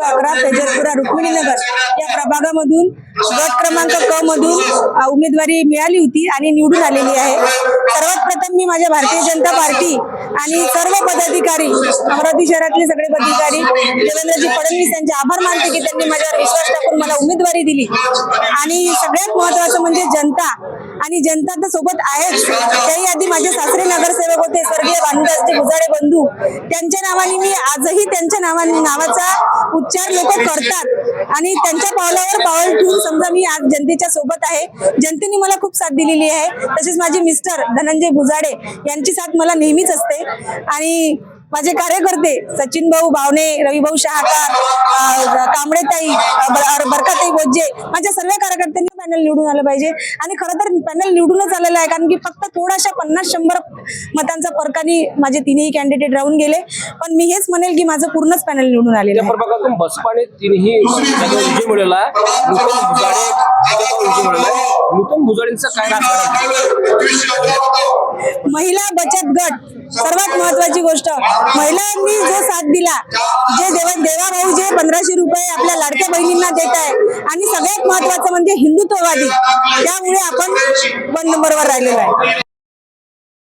11 तेजरपुरा रुक्मिणीनगर या प्रभागामधून गट क्रमांक क मधून उमेदवारी मिळाली होती आणि निवडून आलेली आहे। सर्वात प्रथम मी माझ्या भारतीय जनता पार्टी आणि सर्व पदाधिकारी, अमरावती शहरातले सगळे पदाधिकारी देवेंद्रजी फडणवीस यांचे आभार मानते की त्यांनी माझ्यावर विश्वास टाकून मला उमेदवारी दिली। आणि सगळ्यात महत्त्वाचं म्हणजे जनता, आणि जनता तर सोबत आहेच, त्याही आधी माझे सासरे नगरसेवक होते स्वर्गीय भानुदासजी भुजाडे बंधू, त्यांच्या नावाने मी आजही त्यांच्या नावाचा उच्चार लोक करतात आणि त्यांच्या पावलावर पाऊल ठेवून समजा मी आज जनतेच्या सोबत आहे। जनतेने मला खूप साथ दिलेली आहे। तसेच माझे मिस्टर धनंजय भुजाडे यांची साथ मला नेहमीच असते आणि माझे कार्यकर्ते सचिन भाऊ भावने, रविभाऊ शहाकार, कांबळेताई, बरकाताई बोज्जे, माझ्या सर्व कार्यकर्त्यांनी पॅनल निवडून आलं पाहिजे। आणि खरं तर पॅनल निवडूनच आलेलं आहे, कारण की फक्त थोडाशा 50-100 मतांचा फरकाने माझे तिन्ही कॅन्डिडेट राहून गेले। पण मी हेच म्हणेल की माझं पूर्णच पॅनल निवडून आलेलं आहे। प्रभागातून बसपाने तिन्ही विजय मिळवला आहे। नूतन भुजाडेंचं काय राजकारण? महिला बचत गट सर्वात महत्वाची गोष्ट, महिलांनी जो साथ दिला, जे देवा भाऊ जे 1500 रुपये आपल्या लाडक्या बहिणींना देत आहे, आणि सगळ्यात महत्वाचं म्हणजे हिंदुत्ववादी, त्यामुळे आपण 1 नंबरवर राहिलेलो आहे।